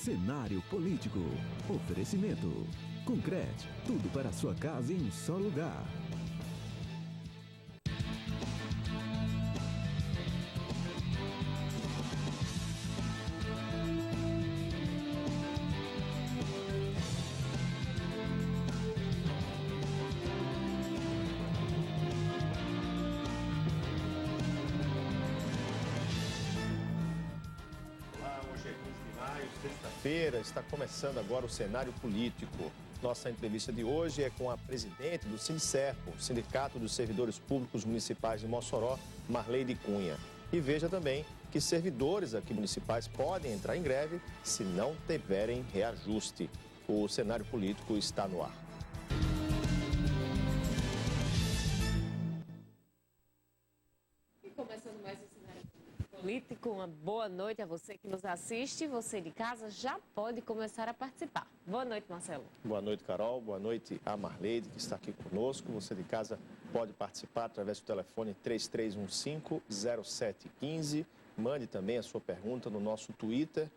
Cenário Político. Oferecimento. Concrete, tudo para a sua casa em um só lugar. Sexta-feira, está começando agora o Cenário Político. Nossa entrevista de hoje é com a presidente do Sindicerpo, Sindicato dos Servidores Públicos Municipais de Mossoró, Marleide Cunha. E veja também que servidores aqui municipais podem entrar em greve se não tiverem reajuste. O Cenário Político está no ar. E começando mais o Cenário Político, uma boa noite a você que nos assiste. Você de casa já pode começar a participar. Boa noite, Marcelo. Boa noite, Carol. Boa noite a Marleide, que está aqui conosco. Você de casa pode participar através do telefone 3315-0715. Mande também a sua pergunta no nosso Twitter,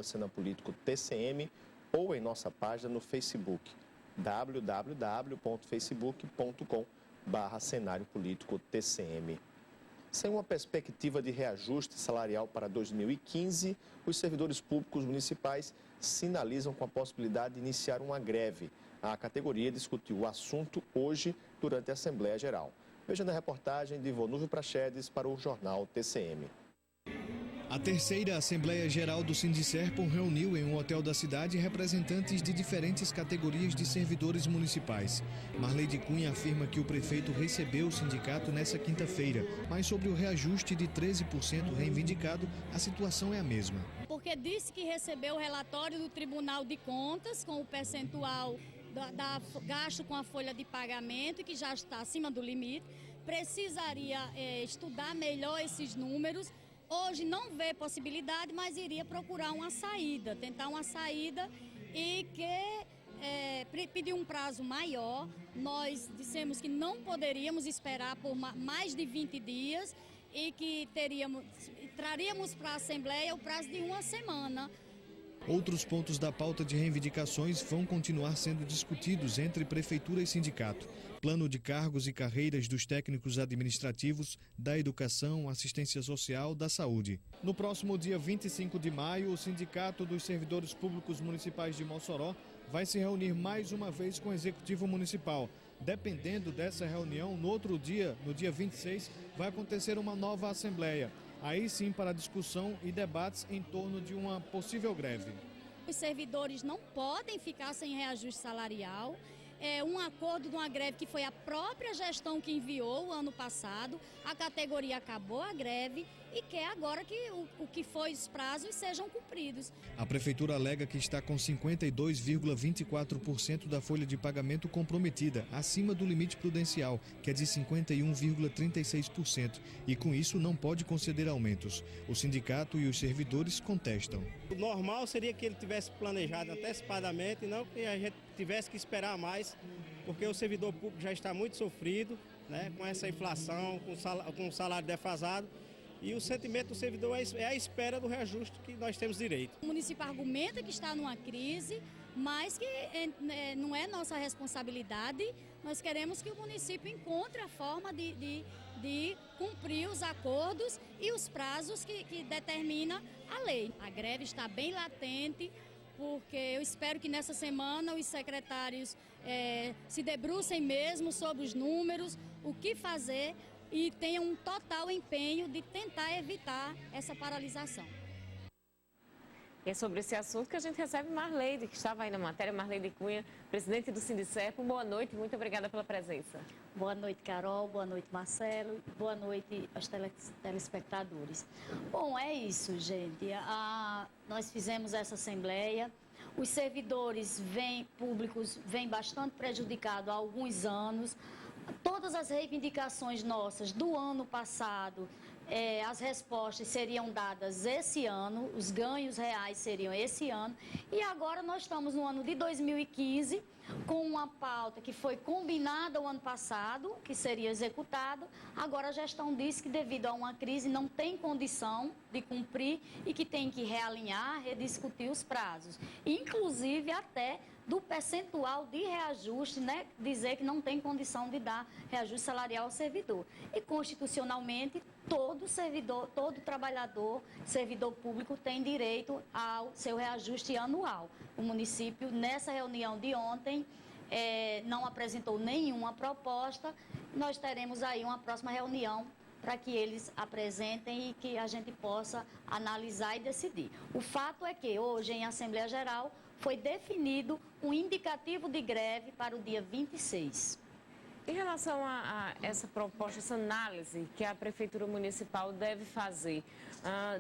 @CenaPolíticoTCM, ou em nossa página no Facebook, www.facebook.com/CenárioPolíticoTCM. Sem uma perspectiva de reajuste salarial para 2015, os servidores públicos municipais sinalizam com a possibilidade de iniciar uma greve. A categoria discutiu o assunto hoje durante a Assembleia Geral. Veja na reportagem de Vonúvio Prachedes para o jornal TCM. A terceira Assembleia Geral do Sindicerpo reuniu em um hotel da cidade representantes de diferentes categorias de servidores municipais. Marleide Cunha afirma que o prefeito recebeu o sindicato nessa quinta-feira, mas sobre o reajuste de 13% reivindicado, a situação é a mesma. Porque disse que recebeu o relatório do Tribunal de Contas com o percentual da gasto com a folha de pagamento, que já está acima do limite, precisaria estudar melhor esses números. Hoje não vê possibilidade, mas iria procurar uma saída, tentar uma saída e pedir um prazo maior. Nós dissemos que não poderíamos esperar por mais de 20 dias e que traríamos para a Assembleia o prazo de uma semana. Outros pontos da pauta de reivindicações vão continuar sendo discutidos entre Prefeitura e Sindicato. Plano de cargos e carreiras dos técnicos administrativos, da educação, assistência social, da saúde. No próximo dia 25 de maio, o Sindicato dos Servidores Públicos Municipais de Mossoró vai se reunir mais uma vez com o Executivo Municipal. Dependendo dessa reunião, no outro dia, no dia 26, vai acontecer uma nova assembleia. Aí sim para discussão e debates em torno de uma possível greve. Os servidores não podem ficar sem reajuste salarial. É um acordo de uma greve que foi a própria gestão que enviou o ano passado. A categoria acabou a greve e quer agora que o que foi os prazos sejam cumpridos. A Prefeitura alega que está com 52,24% da folha de pagamento comprometida, acima do limite prudencial, que é de 51,36%, e com isso não pode conceder aumentos. O sindicato e os servidores contestam. O normal seria que ele tivesse planejado antecipadamente e não que a gente tivesse que esperar mais, porque o servidor público já está muito sofrido, né, com essa inflação, com o salário defasado. E o sentimento do servidor é a espera do reajuste que nós temos direito. O município argumenta que está numa crise, mas que não é nossa responsabilidade. Nós queremos que o município encontre a forma de cumprir os acordos e os prazos que determina a lei. A greve está bem latente, porque eu espero que nessa semana os secretários se debrucem mesmo sobre os números, o que fazer, e tenham um total empenho de tentar evitar essa paralisação. É sobre esse assunto que a gente recebe Marleide, que estava aí na matéria, Marleide Cunha, presidente do Sindicerpo. Boa noite, muito obrigada pela presença. Boa noite, Carol. Boa noite, Marcelo. Boa noite aos telespectadores. Bom, é isso, gente. Nós fizemos essa assembleia. Os servidores públicos vêm bastante prejudicados há alguns anos. Todas as reivindicações nossas do ano passado, as respostas seriam dadas esse ano, os ganhos reais seriam esse ano. E agora nós estamos no ano de 2015, com uma pauta que foi combinada o ano passado, que seria executado. Agora a gestão diz que devido a uma crise não tem condição de cumprir e que tem que realinhar, rediscutir os prazos. Inclusive até do percentual de reajuste, né, dizer que não tem condição de dar reajuste salarial ao servidor. E constitucionalmente, todo servidor, todo trabalhador, servidor público tem direito ao seu reajuste anual. O município, nessa reunião de ontem, não apresentou nenhuma proposta. Nós teremos aí uma próxima reunião para que eles apresentem e que a gente possa analisar e decidir. O fato é que hoje, em Assembleia Geral, foi definido um indicativo de greve para o dia 26. Em relação a essa proposta, essa análise que a Prefeitura Municipal deve fazer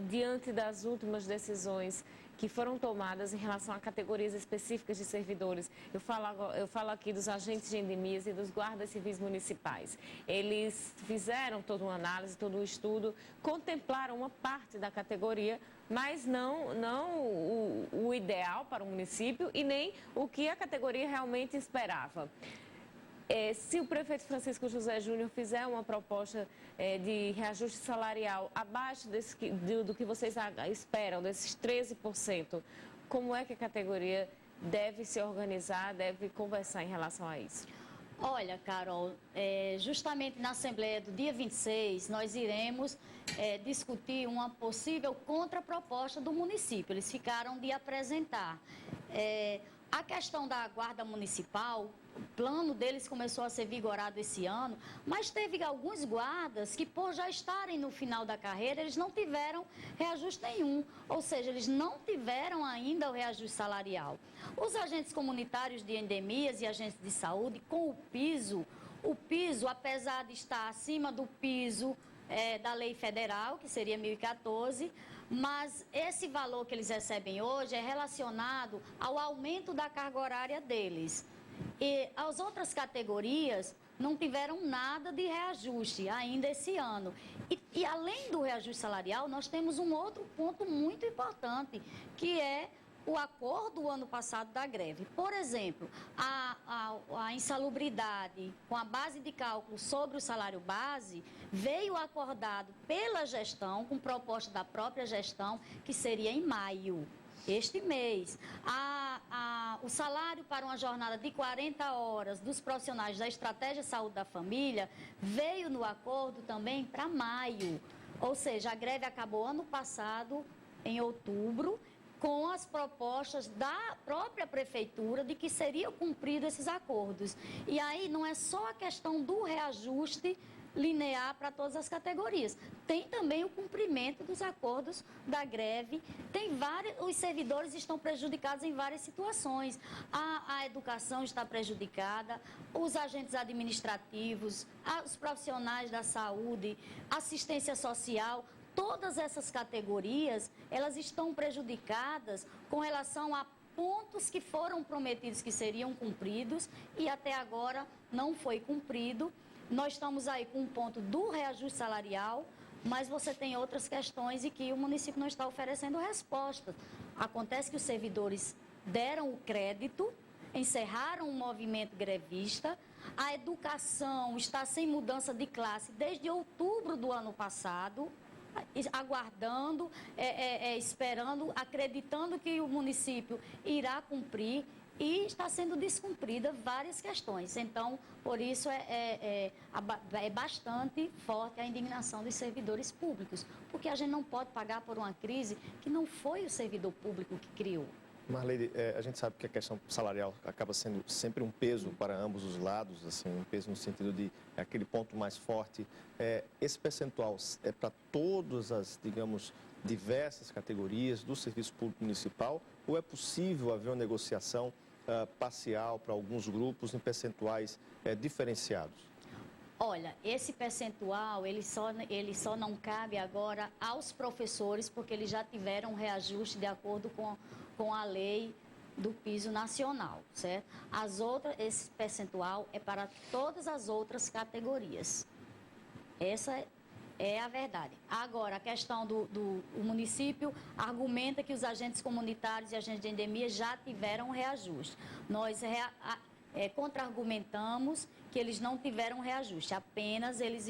diante das últimas decisões que foram tomadas em relação a categorias específicas de servidores. Eu falo aqui dos agentes de endemias e dos guardas civis municipais. Eles fizeram toda uma análise, todo um estudo, contemplaram uma parte da categoria, mas não o ideal para o município e nem o que a categoria realmente esperava. Se o prefeito Francisco José Júnior fizer uma proposta de reajuste salarial abaixo do que vocês esperam, desses 13%, como é que a categoria deve se organizar, deve conversar em relação a isso? Olha, Carol, justamente na Assembleia do dia 26, nós iremos discutir uma possível contraproposta do município. Eles ficaram de apresentar. A questão da Guarda Municipal, o plano deles começou a ser vigorado esse ano, mas teve alguns guardas que, por já estarem no final da carreira, eles não tiveram reajuste nenhum, ou seja, eles não tiveram ainda o reajuste salarial. Os agentes comunitários de endemias e agentes de saúde, com o piso, apesar de estar acima do piso da lei federal, que seria 1.014, mas esse valor que eles recebem hoje é relacionado ao aumento da carga horária deles. E as outras categorias não tiveram nada de reajuste ainda esse ano. E além do reajuste salarial, nós temos um outro ponto muito importante, que é o acordo do ano passado da greve. Por exemplo, a insalubridade com a base de cálculo sobre o salário base veio acordado pela gestão, com proposta da própria gestão, que seria em maio. Este mês, o salário para uma jornada de 40 horas dos profissionais da Estratégia Saúde da Família veio no acordo também para maio. Ou seja, a greve acabou ano passado, em outubro, com as propostas da própria Prefeitura de que seriam cumpridos esses acordos. E aí não é só a questão do reajuste linear para todas as categorias. Tem também o cumprimento dos acordos da greve. Os servidores estão prejudicados em várias situações. A educação está prejudicada, os agentes administrativos, os profissionais da saúde, assistência social. Todas essas categorias, elas estão prejudicadas com relação a pontos que foram prometidos que seriam cumpridos e até agora não foi cumprido. Nós estamos aí com um ponto do reajuste salarial, mas você tem outras questões e que o município não está oferecendo resposta. Acontece que os servidores deram o crédito, encerraram o movimento grevista, a educação está sem mudança de classe desde outubro do ano passado, aguardando, esperando, acreditando que o município irá cumprir. E está sendo descumprida várias questões. Então, por isso é bastante forte a indignação dos servidores públicos, porque a gente não pode pagar por uma crise que não foi o servidor público que criou. Marleide, a gente sabe que a questão salarial acaba sendo sempre um peso para ambos os lados, assim, um peso no sentido de aquele ponto mais forte. Esse percentual é para todas as, digamos, diversas categorias do serviço público municipal, ou é possível haver uma negociação parcial para alguns grupos em percentuais diferenciados? Olha, esse percentual, ele só não cabe agora aos professores, porque eles já tiveram um reajuste de acordo com a lei do piso nacional, certo? Esse percentual é para todas as outras categorias. Essa é a verdade. Agora, a questão o município argumenta que os agentes comunitários e agentes de endemia já tiveram um reajuste. contra-argumentamos que eles não tiveram reajuste, apenas eles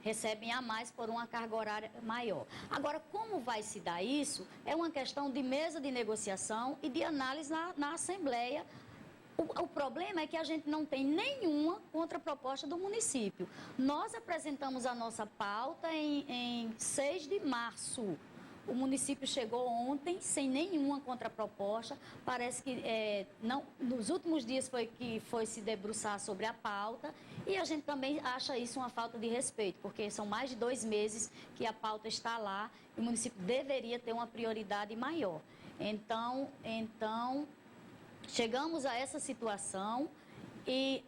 recebem a mais por uma carga horária maior. Agora, como vai se dar isso? É uma questão de mesa de negociação e de análise na Assembleia. O problema é que a gente não tem nenhuma contraproposta do município. Nós apresentamos a nossa pauta em 6 de março. O município chegou ontem sem nenhuma contraproposta. Parece que nos últimos dias foi se debruçar sobre a pauta. E a gente também acha isso uma falta de respeito, porque são mais de 2 meses que a pauta está lá e o município deveria ter uma prioridade maior. Então chegamos a essa situação e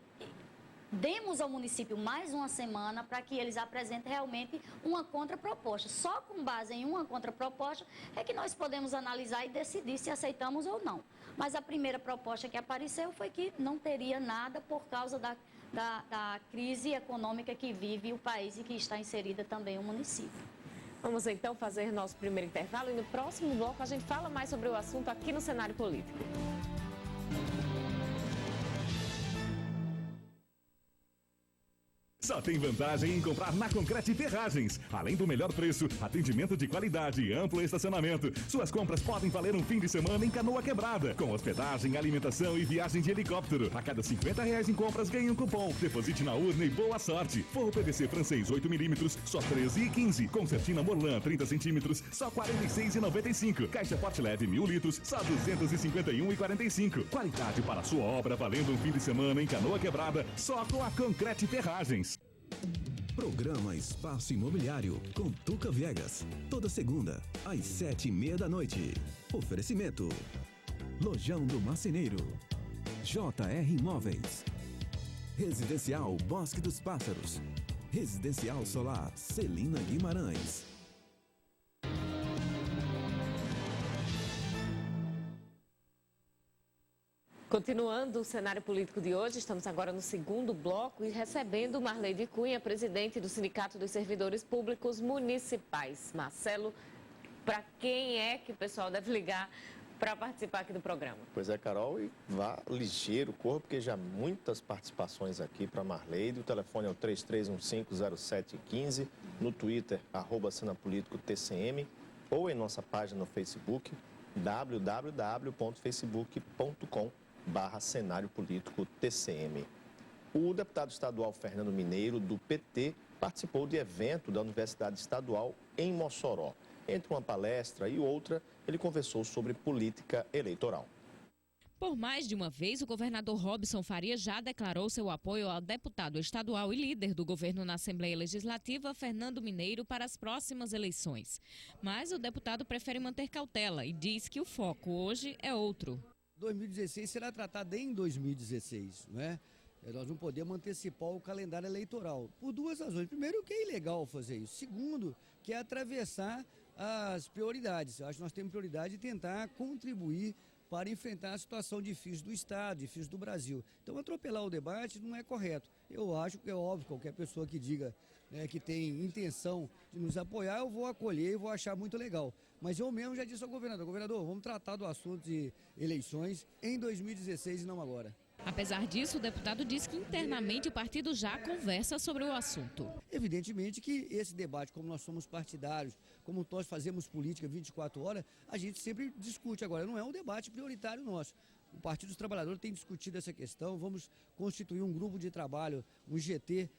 demos ao município mais uma semana para que eles apresentem realmente uma contraproposta. Só com base em uma contraproposta é que nós podemos analisar e decidir se aceitamos ou não. Mas a primeira proposta que apareceu foi que não teria nada por causa da crise econômica que vive o país e que está inserida também o município. Vamos então fazer nosso primeiro intervalo e no próximo bloco a gente fala mais sobre o assunto aqui no cenário político. Só tem vantagem em comprar na Concrete Ferragens. Além do melhor preço, atendimento de qualidade e amplo estacionamento. Suas compras podem valer um fim de semana em Canoa Quebrada. Com hospedagem, alimentação e viagem de helicóptero. A cada R$50 em compras ganhe um cupom. Deposite na urna e boa sorte. Forro PVC francês 8mm, só R$13,15. Concertina Morlan 30cm, só R$46,95. Caixa Porte Leve 1000 litros, só R$251,45. Qualidade para a sua obra valendo um fim de semana em Canoa Quebrada. Só com a Concrete Ferragens. Programa Espaço Imobiliário com Tuca Viegas. Toda segunda, às 7:30 da noite. Oferecimento: Lojão do Marceneiro, JR Imóveis, Residencial Bosque dos Pássaros, Residencial Solar Celina Guimarães. Continuando o cenário político de hoje, estamos agora no segundo bloco e recebendo Marleide Cunha, presidente do Sindicato dos Servidores Públicos Municipais. Marcelo, para quem é que o pessoal deve ligar para participar aqui do programa? Pois é, Carol, e vá ligeiro, corra, porque já muitas participações aqui para Marleide. O telefone é o 33150715, no Twitter, @CenaPolíticoTCM, ou em nossa página no Facebook, www.facebook.com/Cenário Político TCM. O deputado estadual Fernando Mineiro, do PT, participou de evento da Universidade Estadual em Mossoró. Entre uma palestra e outra, ele conversou sobre política eleitoral. Por mais de uma vez, o governador Robson Faria já declarou seu apoio ao deputado estadual e líder do governo na Assembleia Legislativa, Fernando Mineiro, para as próximas eleições. Mas o deputado prefere manter cautela e diz que o foco hoje é outro. 2016 será tratado em 2016, não é? Nós não podemos antecipar o calendário eleitoral, por duas razões. Primeiro, que é ilegal fazer isso. Segundo, que é atravessar as prioridades. Eu acho que nós temos prioridade de tentar contribuir para enfrentar a situação difícil do Estado, difícil do Brasil. Então, atropelar o debate não é correto. Eu acho que é óbvio, qualquer pessoa que diga, né, que tem intenção de nos apoiar, eu vou acolher e vou achar muito legal. Mas eu mesmo já disse ao governador, vamos tratar do assunto de eleições em 2016 e não agora. Apesar disso, o deputado diz que internamente o partido já conversa sobre o assunto. Evidentemente que esse debate, como nós somos partidários, como nós fazemos política 24 horas, a gente sempre discute. Agora, não é um debate prioritário nosso. O Partido dos Trabalhadores tem discutido essa questão, vamos constituir um grupo de trabalho, um GT,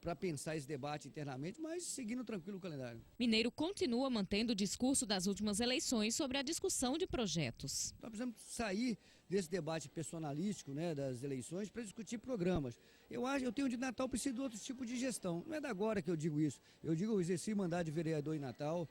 para pensar esse debate internamente, mas seguindo tranquilo o calendário. Mineiro continua mantendo o discurso das últimas eleições sobre a discussão de projetos. Nós precisamos sair desse debate personalístico, né, das eleições para discutir programas. Eu tenho de Natal preciso de outro tipo de gestão. Não é da agora que eu digo isso. Eu exerci mandato de vereador em Natal,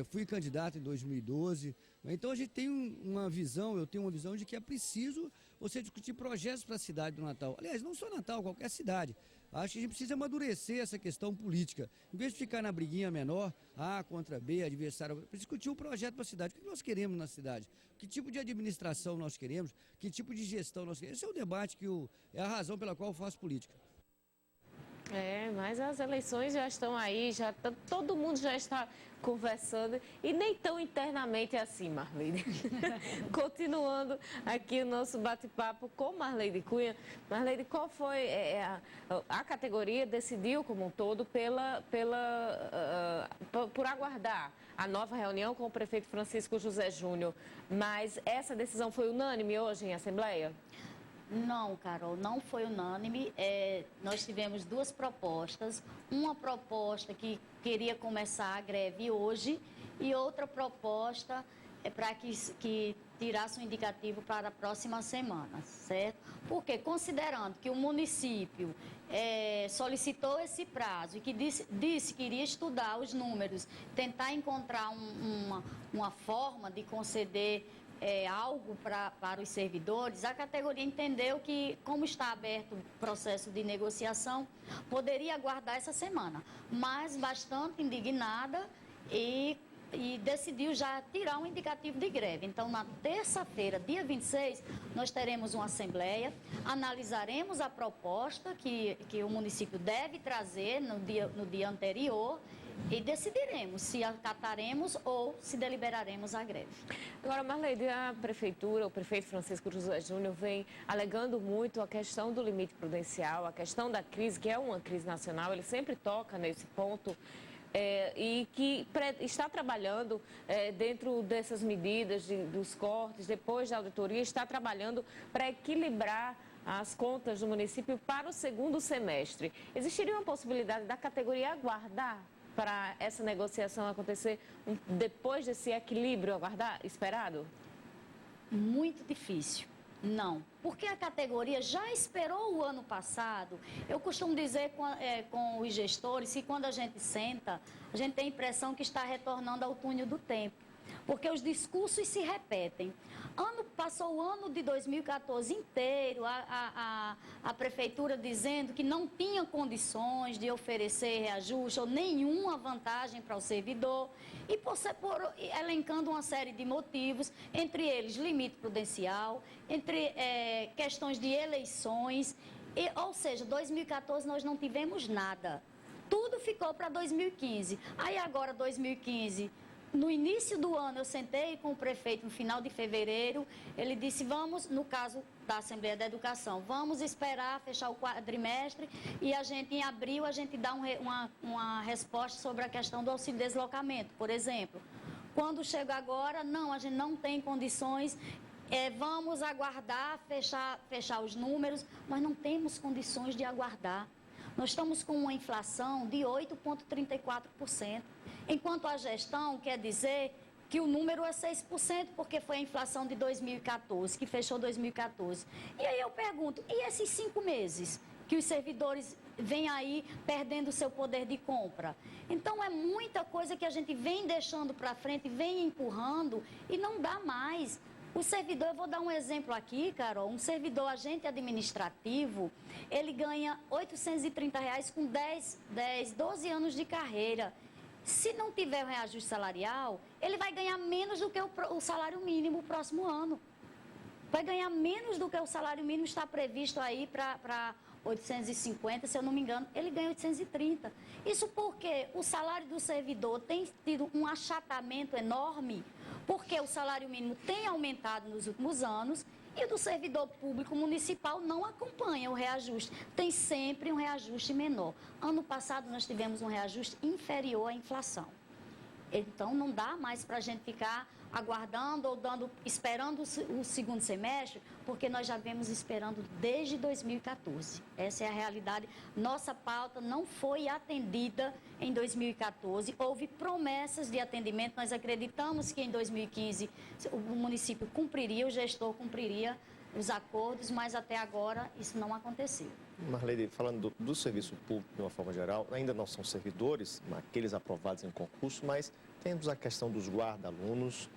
fui candidato em 2012. Então a gente tem eu tenho uma visão de que é preciso você discutir projetos para a cidade do Natal. Aliás, não só Natal, qualquer cidade. Acho que a gente precisa amadurecer essa questão política. Em vez de ficar na briguinha menor, A contra B, adversário, discutir um projeto para a cidade. O que nós queremos na cidade? Que tipo de administração nós queremos? Que tipo de gestão nós queremos? Esse é o debate é a razão pela qual eu faço política. mas as eleições já estão aí, todo mundo já está conversando e nem tão internamente assim, Marleide. Continuando aqui o nosso bate-papo com Marleide Cunha. Marleide, qual foi a categoria decidiu como um todo por aguardar a nova reunião com o prefeito Francisco José Júnior, mas essa decisão foi unânime hoje em Assembleia? Não, Carol, não foi unânime. Nós tivemos duas propostas. Uma proposta que queria começar a greve hoje e outra proposta para que tirasse um indicativo para a próxima semana, certo? Porque, considerando que o município solicitou esse prazo e que disse que iria estudar os números, tentar encontrar uma forma de conceder algo para os servidores, a categoria entendeu que, como está aberto o processo de negociação, poderia aguardar essa semana, mas bastante indignada e decidiu já tirar um indicativo de greve. Então, na terça-feira, dia 26, nós teremos uma assembleia, analisaremos a proposta que o município deve trazer no dia anterior e decidiremos se acataremos ou se deliberaremos a greve. Agora, Marleide, a prefeitura, o prefeito Francisco José Júnior vem alegando muito a questão do limite prudencial, a questão da crise, que é uma crise nacional, ele sempre toca nesse ponto. E que está trabalhando dentro dessas medidas dos cortes, depois da auditoria, está trabalhando para equilibrar as contas do município para o segundo semestre. Existiria uma possibilidade da categoria aguardar para essa negociação acontecer depois desse equilíbrio esperado? Muito difícil. Não, porque a categoria já esperou o ano passado. Eu costumo dizer com os gestores que quando a gente senta, a gente tem a impressão que está retornando ao túnel do tempo, porque os discursos se repetem. Passou o ano de 2014 inteiro, a prefeitura dizendo que não tinha condições de oferecer reajuste ou nenhuma vantagem para o servidor, e elencando uma série de motivos, entre eles limite prudencial, entre questões de eleições, ou seja, 2014 nós não tivemos nada. Tudo ficou para 2015. Aí agora, 2015... No início do ano, eu sentei com o prefeito no final de fevereiro, ele disse, no caso da Assembleia da Educação, vamos esperar fechar o quadrimestre e em abril, a gente dá uma resposta sobre a questão do auxílio deslocamento, por exemplo. Quando chega agora, não, a gente não tem condições, vamos aguardar, fechar os números, mas não temos condições de aguardar. Nós estamos com uma inflação de 8,34%. Enquanto a gestão quer dizer que o número é 6%, porque foi a inflação de 2014, que fechou 2014. E aí eu pergunto, e esses 5 meses que os servidores vêm aí perdendo o seu poder de compra? Então é muita coisa que a gente vem deixando para frente, vem empurrando e não dá mais. O servidor, eu vou dar um exemplo aqui, Carol, um servidor agente administrativo, ele ganha R$ 830 com 12 anos de carreira. Se não tiver o reajuste salarial, ele vai ganhar menos do que o salário mínimo no próximo ano. Vai ganhar menos do que o salário mínimo está previsto aí para 850, se eu não me engano, ele ganha 830. Isso porque o salário do servidor tem tido um achatamento enorme, porque o salário mínimo tem aumentado nos últimos anos e o do servidor público municipal não acompanha o reajuste. Tem sempre um reajuste menor. Ano passado nós tivemos um reajuste inferior à inflação. Então não dá mais para a gente ficar aguardando ou esperando o segundo semestre, porque nós já vemos esperando desde 2014. Essa é a realidade. Nossa pauta não foi atendida em 2014. Houve promessas de atendimento. Nós acreditamos que em 2015 o município cumpriria, o gestor cumpriria os acordos, mas até agora isso não aconteceu. Marleide, falando do serviço público de uma forma geral, ainda não são servidores, aqueles aprovados em concurso, mas temos a questão dos guarda-alunos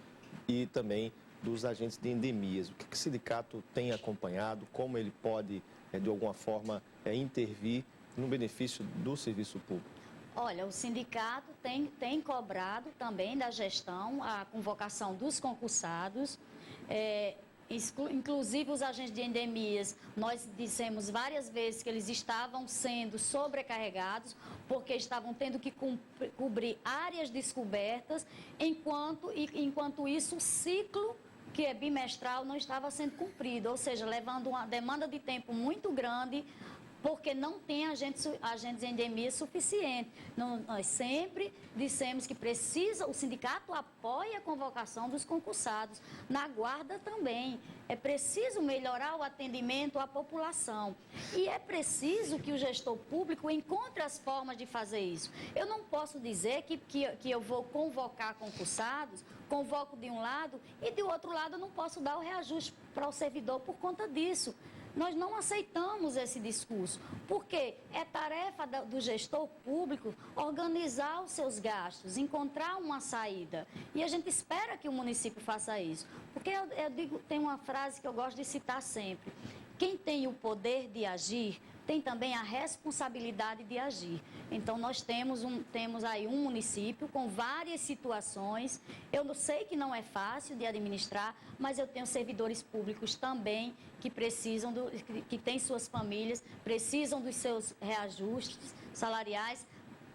e também dos agentes de endemias. O que o sindicato tem acompanhado, como ele pode, de alguma forma, intervir no benefício do serviço público? Olha, o sindicato tem cobrado também da gestão a convocação dos concursados, inclusive os agentes de endemias, nós dissemos várias vezes que eles estavam sendo sobrecarregados, porque estavam tendo que cobrir áreas descobertas, enquanto isso o ciclo, que é bimestral, não estava sendo cumprido, ou seja, levando uma demanda de tempo muito grande, porque não tem agentes de endemia suficiente. Nós sempre dissemos que o sindicato apoia a convocação dos concursados, na guarda também. É preciso melhorar o atendimento à população e é preciso que o gestor público encontre as formas de fazer isso. Eu não posso dizer que eu vou convocar concursados, convoco de um lado e de outro lado eu não posso dar o reajuste para o servidor por conta disso. Nós não aceitamos esse discurso, porque é tarefa do gestor público organizar os seus gastos, encontrar uma saída. E a gente espera que o município faça isso. Porque eu digo, tem uma frase que eu gosto de citar sempre: quem tem o poder de agir tem também a responsabilidade de agir. Então, nós temos aí um município com várias situações. Eu sei que não é fácil de administrar, mas eu tenho servidores públicos também que precisam, que têm suas famílias, precisam dos seus reajustes salariais,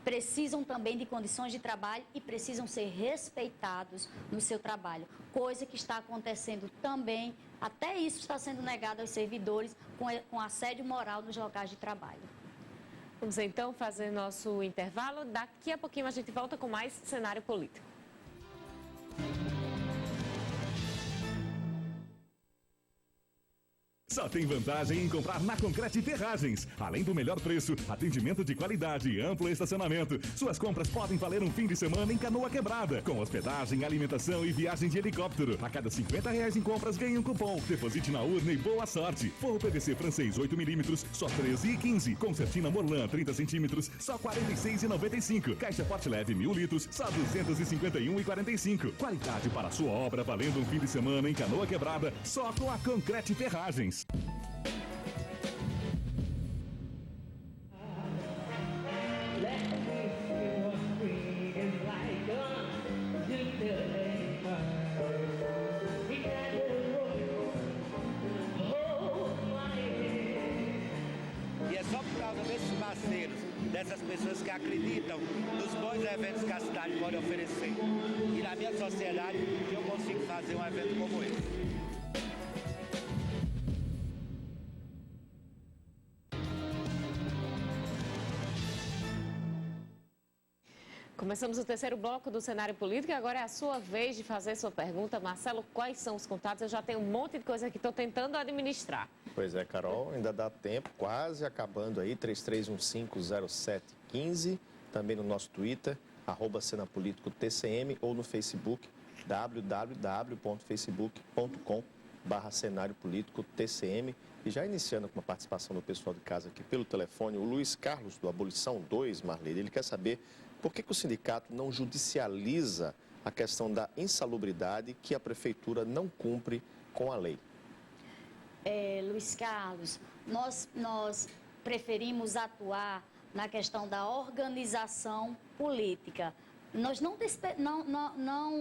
precisam também de condições de trabalho e precisam ser respeitados no seu trabalho, coisa que está acontecendo também, até isso está sendo negado aos servidores com assédio moral nos locais de trabalho. Vamos então fazer nosso intervalo, daqui a pouquinho a gente volta com mais cenário político. Só tem vantagem em comprar na Concrete Ferragens. Além do melhor preço, atendimento de qualidade e amplo estacionamento, suas compras podem valer um fim de semana em Canoa Quebrada, com hospedagem, alimentação e viagem de helicóptero. A cada R$50 em compras, ganhe um cupom. Deposite na urna e boa sorte. Forro PVC francês 8mm, só R$13,15. Concertina Morlan 30cm, só R$46,95. Caixa Forte Leve 1000 litros, só R$251,45. Qualidade para a sua obra, valendo um fim de semana em Canoa Quebrada, só com a Concrete Ferragens. E é só por causa desses parceiros, dessas pessoas que acreditam nos bons eventos que a cidade pode oferecer. E na minha sociedade, que eu consigo fazer um evento como esse. Começamos o terceiro bloco do cenário político e agora é a sua vez de fazer sua pergunta. Marcelo, quais são os contatos? Eu já tenho um monte de coisa aqui, estou tentando administrar. Pois é, Carol, ainda dá tempo, quase acabando aí, 33150715, também no nosso Twitter, @CenaPolíticoTCM ou no Facebook, www.facebook.com/CenárioPolíticoTCM. E já iniciando com a participação do pessoal de casa aqui pelo telefone, o Luiz Carlos, do Abolição 2, Marlene, ele quer saber por que o sindicato não judicializa a questão da insalubridade que a prefeitura não cumpre com a lei. Luiz Carlos, nós preferimos atuar na questão da organização política. Nós não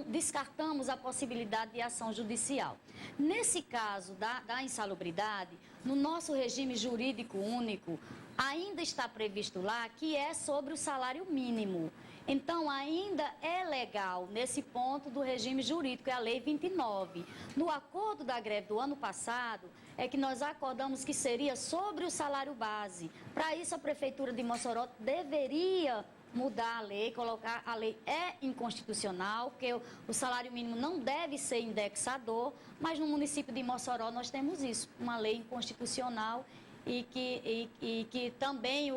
descartamos a possibilidade de ação judicial. Nesse caso da insalubridade, no nosso regime jurídico único, ainda está previsto lá que é sobre o salário mínimo. Então, ainda é legal nesse ponto do regime jurídico, é a Lei 29. No acordo da greve do ano passado, é que nós acordamos que seria sobre o salário base. Para isso, a Prefeitura de Mossoró deveria mudar a lei, colocar a lei é inconstitucional, porque o salário mínimo não deve ser indexador, mas no município de Mossoró nós temos isso, uma lei inconstitucional e que também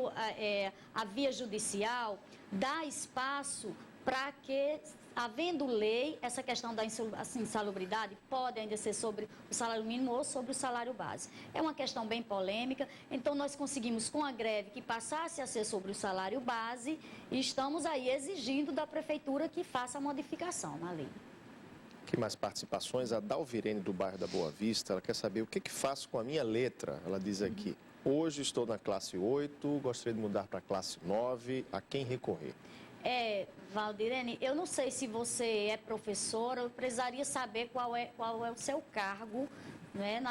a via judicial dá espaço para que, havendo lei, essa questão da insalubridade pode ainda ser sobre o salário mínimo ou sobre o salário base. É uma questão bem polêmica, então nós conseguimos com a greve que passasse a ser sobre o salário base e estamos aí exigindo da Prefeitura que faça a modificação na lei. Que mais participações? A Dalvirene, do bairro da Boa Vista, ela quer saber o que faço com a minha letra. Ela diz aqui, hoje estou na classe 8, gostaria de mudar para a classe 9, a quem recorrer? Valdirene, eu não sei se você é professora, eu precisaria saber qual é o seu cargo né,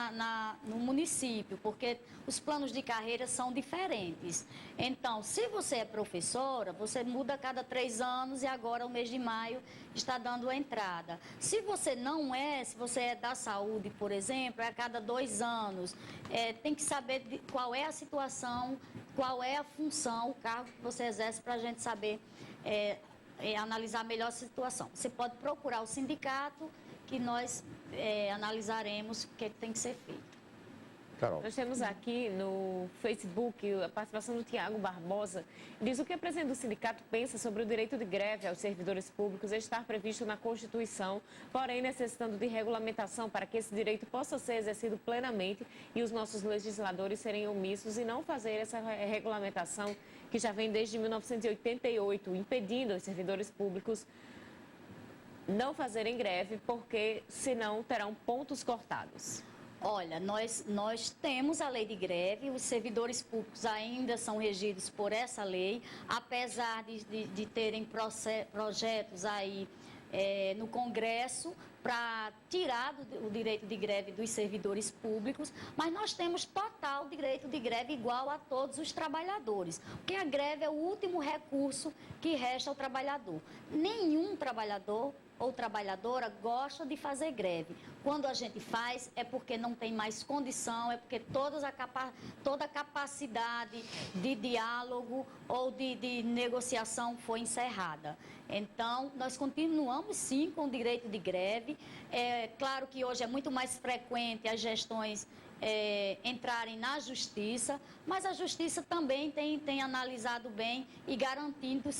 no município, porque os planos de carreira são diferentes. Então, se você é professora, você muda a cada 3 anos e agora, o mês de maio, está dando a entrada. Se você não é, se você é da saúde, por exemplo, é a cada 2 anos. Tem que saber qual é a situação, qual é a função, o cargo que você exerce, para a gente saber analisar melhor a situação. Você pode procurar o sindicato, que nós analisaremos o que tem que ser feito. Carol. Nós temos aqui no Facebook a participação do Tiago Barbosa. Diz: o que o presidente do sindicato pensa sobre o direito de greve aos servidores públicos estar previsto na Constituição, porém necessitando de regulamentação para que esse direito possa ser exercido plenamente e os nossos legisladores serem omissos e não fazer essa regulamentação que já vem desde 1988, impedindo os servidores públicos não fazerem greve, porque senão terão pontos cortados. Olha, nós temos a lei de greve, os servidores públicos ainda são regidos por essa lei, apesar de terem projetos aí no Congresso para tirar o direito de greve dos servidores públicos, mas nós temos total direito de greve igual a todos os trabalhadores, porque a greve é o último recurso que resta ao trabalhador. Nenhum trabalhador ou trabalhadora gosta de fazer greve. Quando a gente faz, é porque não tem mais condição, é porque toda a capacidade de diálogo ou de negociação foi encerrada. Então, nós continuamos sim com o direito de greve. É claro que hoje é muito mais frequente as gestões entrarem na justiça, mas a justiça também tem analisado bem e garantido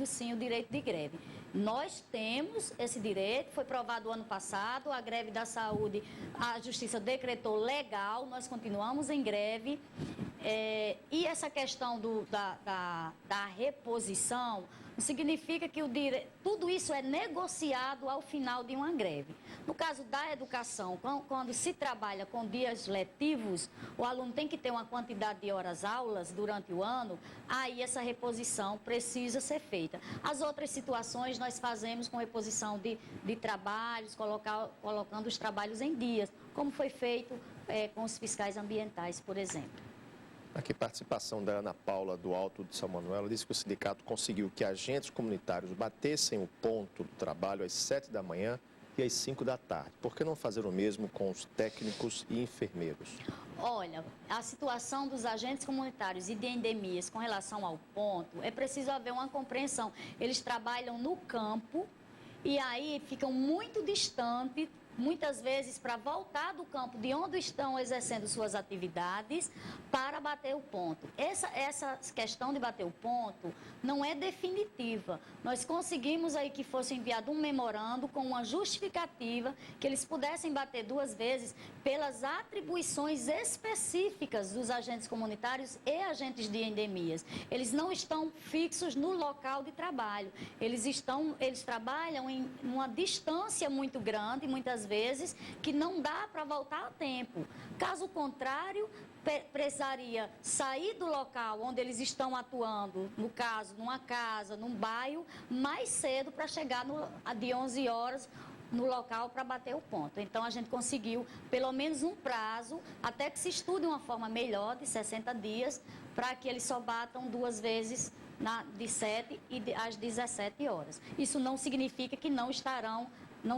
sim o direito de greve. Nós temos esse direito, foi provado ano passado, a greve da saúde, a justiça decretou legal, nós continuamos em greve. E essa questão da reposição significa que tudo isso é negociado ao final de uma greve. No caso da educação, quando se trabalha com dias letivos, o aluno tem que ter uma quantidade de horas-aulas durante o ano, aí essa reposição precisa ser feita. As outras situações nós fazemos com reposição de trabalhos, colocando os trabalhos em dias, como foi feito com os fiscais ambientais, por exemplo. Aqui, participação da Ana Paula, do Alto de São Manuel. Ela disse que o sindicato conseguiu que agentes comunitários batessem o ponto do trabalho às 7 da manhã e às 5 da tarde. Por que não fazer o mesmo com os técnicos e enfermeiros? Olha, a situação dos agentes comunitários e de endemias com relação ao ponto, é preciso haver uma compreensão. Eles trabalham no campo e aí ficam muito distantes, muitas vezes para voltar do campo de onde estão exercendo suas atividades para bater o ponto. Essa questão de bater o ponto não é definitiva. Nós conseguimos aí que fosse enviado um memorando com uma justificativa que eles pudessem bater 2 vezes pelas atribuições específicas dos agentes comunitários e agentes de endemias. Eles não estão fixos no local de trabalho. Eles trabalham em uma distância muito grande, muitas vezes, que não dá para voltar a tempo. Caso contrário, precisaria sair do local onde eles estão atuando, no caso, numa casa, num bairro, mais cedo para chegar de 11 horas no local para bater o ponto. Então, a gente conseguiu pelo menos um prazo, até que se estude uma forma melhor, de 60 dias, para que eles só batam 2 vezes de 7 e às 17 horas. Isso não significa que não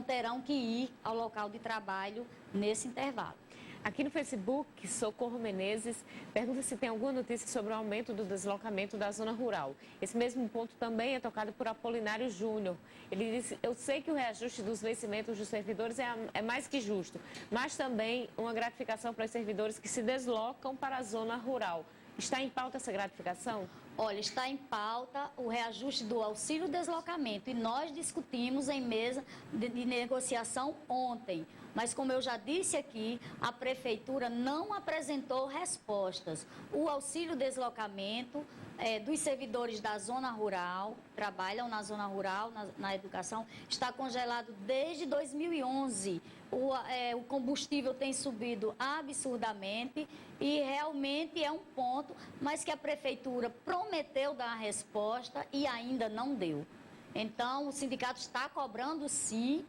terão que ir ao local de trabalho nesse intervalo. Aqui no Facebook, Socorro Menezes pergunta se tem alguma notícia sobre o aumento do deslocamento da zona rural. Esse mesmo ponto também é tocado por Apolinário Júnior. Ele disse: eu sei que o reajuste dos vencimentos dos servidores é mais que justo, mas também uma gratificação para os servidores que se deslocam para a zona rural. Está em pauta essa gratificação? Olha, está em pauta o reajuste do auxílio deslocamento e nós discutimos em mesa de negociação ontem. Mas, como eu já disse aqui, a Prefeitura não apresentou respostas. O auxílio deslocamento dos servidores da zona rural, trabalham na zona rural, na educação, está congelado desde 2011. O combustível tem subido absurdamente e realmente é um ponto, mas que a Prefeitura prometeu dar a resposta e ainda não deu. Então, o sindicato está cobrando, sim,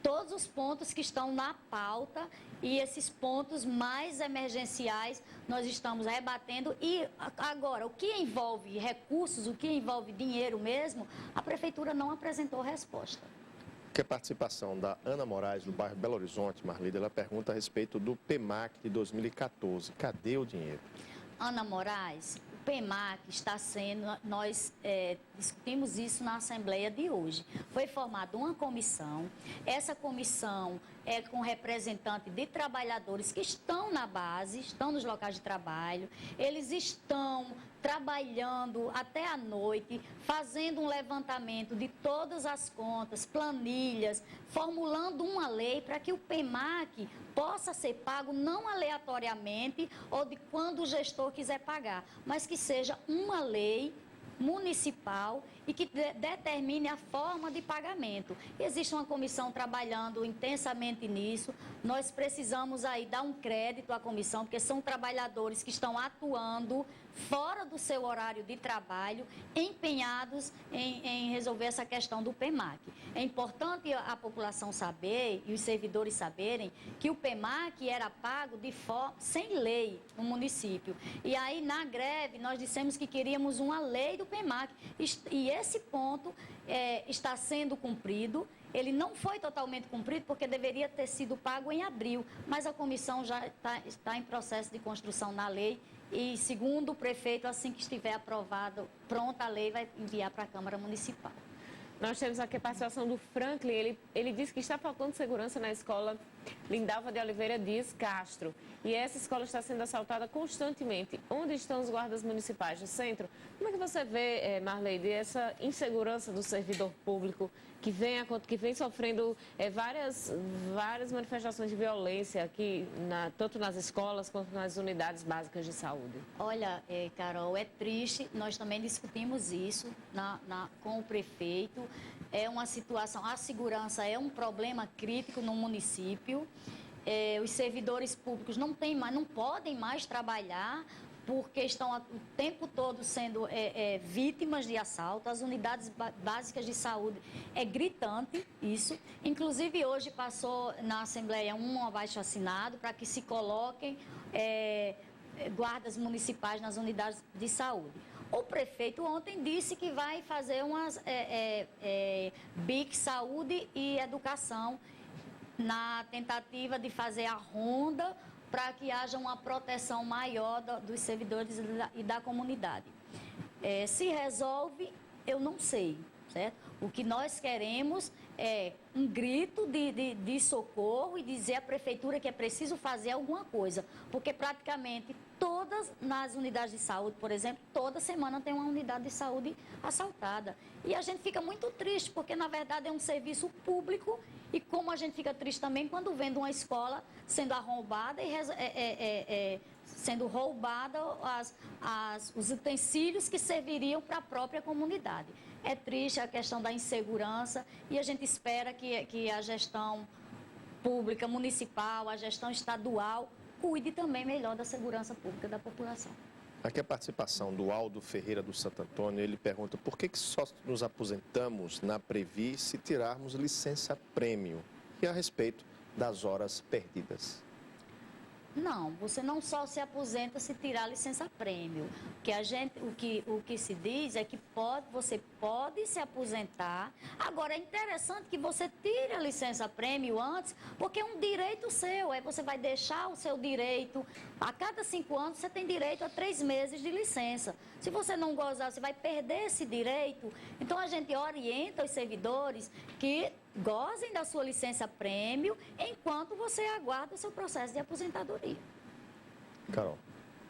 todos os pontos que estão na pauta e esses pontos mais emergenciais nós estamos rebatendo. E agora, o que envolve recursos, o que envolve dinheiro mesmo, a Prefeitura não apresentou resposta. Que a participação da Ana Moraes, do bairro Belo Horizonte, Marlide, ela pergunta a respeito do PEMAC de 2014. Cadê o dinheiro? Ana Moraes, o PEMAC está sendo, nós discutimos isso na Assembleia de hoje. Foi formada uma comissão, essa comissão é com representantes de trabalhadores que estão na base, estão nos locais de trabalho, eles estão trabalhando até a noite, fazendo um levantamento de todas as contas, planilhas, formulando uma lei para que o PEMAC possa ser pago não aleatoriamente ou de quando o gestor quiser pagar, mas que seja uma lei municipal e que determine a forma de pagamento. Existe uma comissão trabalhando intensamente nisso. Nós precisamos aí dar um crédito à comissão, porque são trabalhadores que estão atuando fora do seu horário de trabalho, empenhados em resolver essa questão do PEMAC. É importante a população saber e os servidores saberem que o PEMAC era pago sem lei no município. E aí, na greve, nós dissemos que queríamos uma lei do PEMAC. E esse ponto está sendo cumprido. Ele não foi totalmente cumprido porque deveria ter sido pago em abril, mas a comissão já está em processo de construção na lei e, segundo o prefeito, assim que estiver aprovado, pronta a lei, vai enviar para a Câmara Municipal. Nós temos aqui a participação do Franklin. Ele disse que está faltando segurança na escola Lindalva de Oliveira Dias Castro. E essa escola está sendo assaltada constantemente. Onde estão os guardas municipais? No centro? Como é que você vê, Marleide, essa insegurança do servidor público que vem sofrendo várias manifestações de violência aqui, tanto nas escolas quanto nas unidades básicas de saúde? Olha, Carol, é triste. Nós também discutimos isso com o prefeito. É uma situação, a segurança é um problema crítico no município. Os servidores públicos não podem mais trabalhar porque estão o tempo todo sendo vítimas de assalto. As unidades básicas de saúde, é gritante isso. Inclusive, hoje passou na Assembleia um abaixo-assinado para que se coloquem guardas municipais nas unidades de saúde. O prefeito ontem disse que vai fazer umas BIC Saúde e Educação na tentativa de fazer a ronda para que haja uma proteção maior dos servidores e da comunidade. Se resolve, eu não sei, certo? O que nós queremos é um grito de socorro e dizer à prefeitura que é preciso fazer alguma coisa, porque praticamente todas nas unidades de saúde, por exemplo, toda semana tem uma unidade de saúde assaltada. E a gente fica muito triste, porque na verdade é um serviço público e como a gente fica triste também quando vendo uma escola sendo arrombada e sendo roubada os utensílios que serviriam para a própria comunidade. É triste a questão da insegurança e a gente espera que a gestão pública, municipal, a gestão estadual, cuide também melhor da segurança pública da população. Aqui a participação do Aldo Ferreira do Santo Antônio, ele pergunta por que só nos aposentamos na Previ se tirarmos licença-prêmio e a respeito das horas perdidas. Não, você não só se aposenta se tirar licença-prêmio. O que se diz é que você pode se aposentar. Agora, é interessante que você tire a licença-prêmio antes, porque é um direito seu. Aí você vai deixar o seu direito. A cada 5 anos, você tem direito a 3 meses de licença. Se você não gozar, você vai perder esse direito. Então, a gente orienta os servidores que gozem da sua licença-prêmio enquanto você aguarda o seu processo de aposentadoria. Carol.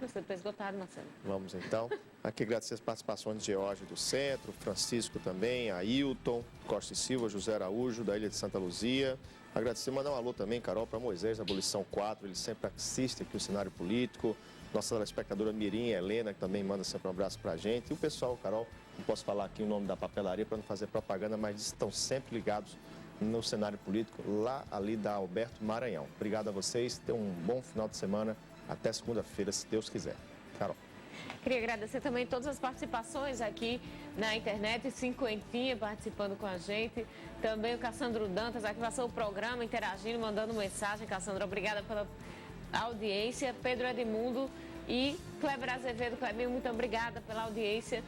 Você está esgotado, Marcelo. Vamos então. Aqui agradecer as participações de George do Centro, Francisco também, Ailton, Costa e Silva, José Araújo, da Ilha de Santa Luzia. Agradecer, mandar um alô também, Carol, para Moisés, da Abolição 4. Ele sempre assiste aqui o cenário político. Nossa telespectadora Mirim Helena, que também manda sempre um abraço para a gente. E o pessoal, Carol, não posso falar aqui o nome da papelaria para não fazer propaganda, mas estão sempre ligados no cenário político, lá ali da Alberto Maranhão. Obrigado a vocês, tenham um bom final de semana, até segunda-feira, se Deus quiser. Carol. Queria agradecer também todas as participações aqui na internet, Cinquentinha participando com a gente, também o Cassandro Dantas, aqui passou o programa, interagindo, mandando mensagem. Cassandro, obrigada pela audiência. Pedro Edmundo e Kleber Azevedo. Kleber, muito obrigada pela audiência.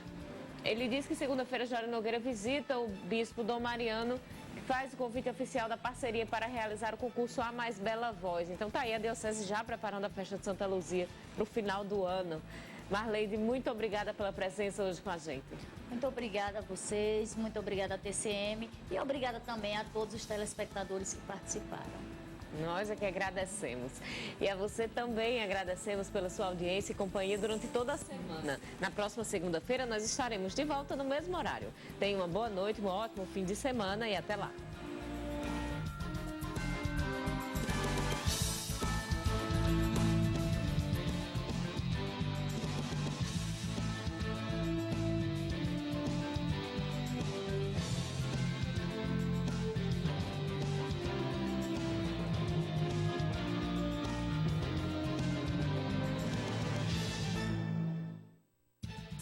Ele disse que segunda-feira Jório Nogueira visita o bispo Dom Mariano, que faz o convite oficial da parceria para realizar o concurso A Mais Bela Voz. Então tá aí a Diocese já preparando a festa de Santa Luzia para o final do ano. Marleide, muito obrigada pela presença hoje com a gente. Muito obrigada a vocês, muito obrigada a TCM e obrigada também a todos os telespectadores que participaram. Nós é que agradecemos. E a você também agradecemos pela sua audiência e companhia durante toda a semana. Na próxima segunda-feira nós estaremos de volta no mesmo horário. Tenha uma boa noite, um ótimo fim de semana e até lá.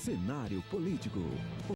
Cenário político.